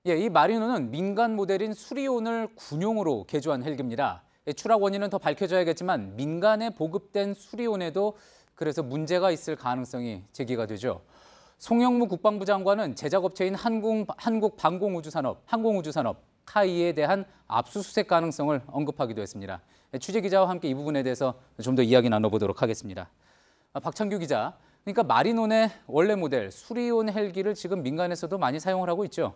예, 이 마리노는 민간 모델인 수리온을 군용으로 개조한 헬기입니다. 추락 원인은 더 밝혀져야겠지만 민간에 보급된 수리온에도 그래서 문제가 있을 가능성이 제기가 되죠. 송영무 국방부 장관은 제작업체인 항공우주산업 카이에 대한 압수수색 가능성을 언급하기도 했습니다. 취재기자와 함께 이 부분에 대해서 좀 더 이야기 나눠보도록 하겠습니다. 박창규 기자, 그러니까 마리논의 원래 모델 수리온 헬기를 지금 민간에서도 많이 사용을 하고 있죠?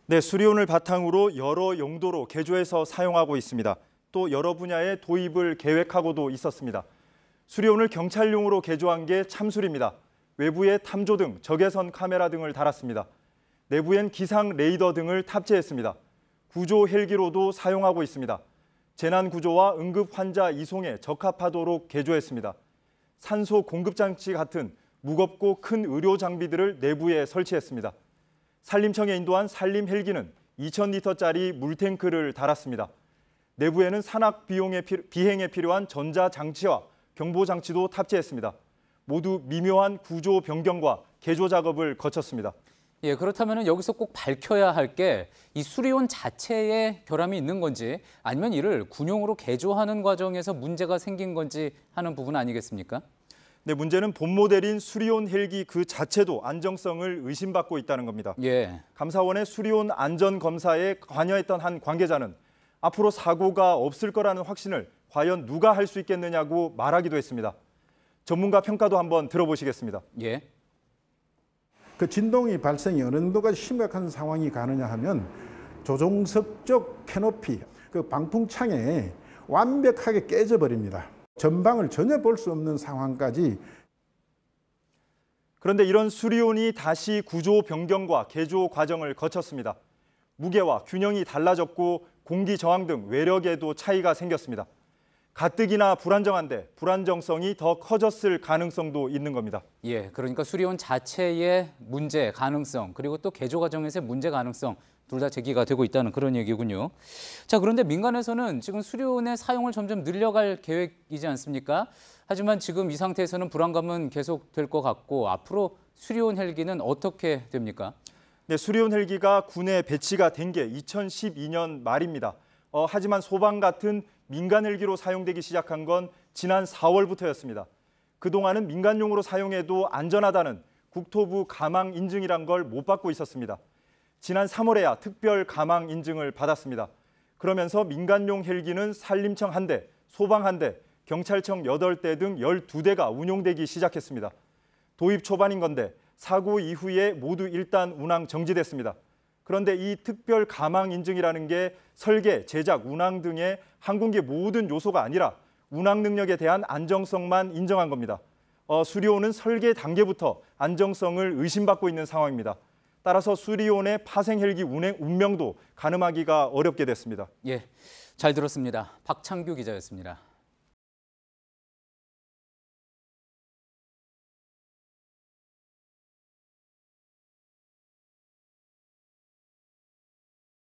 네, 수리온을 바탕으로 여러 용도로 개조해서 사용하고 있습니다. 또 여러 분야의 도입을 계획하고도 있었습니다. 수리온을 경찰용으로 개조한 게 참수리입니다. 외부에 탐조 등 적외선 카메라 등을 달았습니다. 내부엔 기상 레이더 등을 탑재했습니다. 구조 헬기로도 사용하고 있습니다. 재난 구조와 응급 환자 이송에 적합하도록 개조했습니다. 산소 공급 장치 같은 무겁고 큰 의료 장비들을 내부에 설치했습니다. 산림청에 인도한 산림 헬기는 2,000리터짜리 물탱크를 달았습니다. 내부에는 산악 비행에 필요한 전자장치와 경보장치도 탑재했습니다. 모두 미묘한 구조 변경과 개조 작업을 거쳤습니다. 예, 그렇다면 여기서 꼭 밝혀야 할 게 이 수리온 자체에 결함이 있는 건지 아니면 이를 군용으로 개조하는 과정에서 문제가 생긴 건지 하는 부분 아니겠습니까? 네, 문제는 본 모델인 수리온 헬기 그 자체도 안정성을 의심받고 있다는 겁니다. 예. 감사원의 수리온 안전 검사에 관여했던 한 관계자는 앞으로 사고가 없을 거라는 확신을 과연 누가 할 수 있겠느냐고 말하기도 했습니다. 전문가 평가도 한번 들어보시겠습니다. 예. 그 진동이 발생이 어느 정도가 심각한 상황이 가느냐 하면 조종석 쪽 캐노피, 그 방풍창에 완벽하게 깨져버립니다. 전방을 전혀 볼 수 없는 상황까지. 그런데 이런 수리온이 다시 구조 변경과 개조 과정을 거쳤습니다. 무게와 균형이 달라졌고 공기 저항 등 외력에도 차이가 생겼습니다. 가뜩이나 불안정한데 불안정성이 더 커졌을 가능성도 있는 겁니다. 예, 그러니까 수리온 자체의 문제 가능성 그리고 또 개조 과정에서의 문제 가능성 둘 다 제기가 되고 있다는 그런 얘기군요. 자, 그런데 민간에서는 지금 수리온의 사용을 점점 늘려갈 계획이지 않습니까? 하지만 지금 이 상태에서는 불안감은 계속될 것 같고 앞으로 수리온 헬기는 어떻게 됩니까? 네, 수리온 헬기가 군에 배치가 된 게 2012년 말입니다. 하지만 소방 같은 민간 헬기로 사용되기 시작한 건 지난 4월부터였습니다. 그동안은 민간용으로 사용해도 안전하다는 국토부 가망 인증이란 걸 못 받고 있었습니다. 지난 3월에야 특별 가망 인증을 받았습니다. 그러면서 민간용 헬기는 산림청 1대, 소방 1대, 경찰청 8대 등 12대가 운용되기 시작했습니다. 도입 초반인 건데 사고 이후에 모두 일단 운항 정지됐습니다. 그런데 이 특별 가망 인증이라는 게 설계, 제작, 운항 등의 항공기 모든 요소가 아니라 운항 능력에 대한 안정성만 인정한 겁니다. 수리온은 설계 단계부터 안정성을 의심받고 있는 상황입니다. 따라서 수리온의 파생 헬기 운행 운명도 가늠하기가 어렵게 됐습니다. 예, 잘 들었습니다. 박창규 기자였습니다.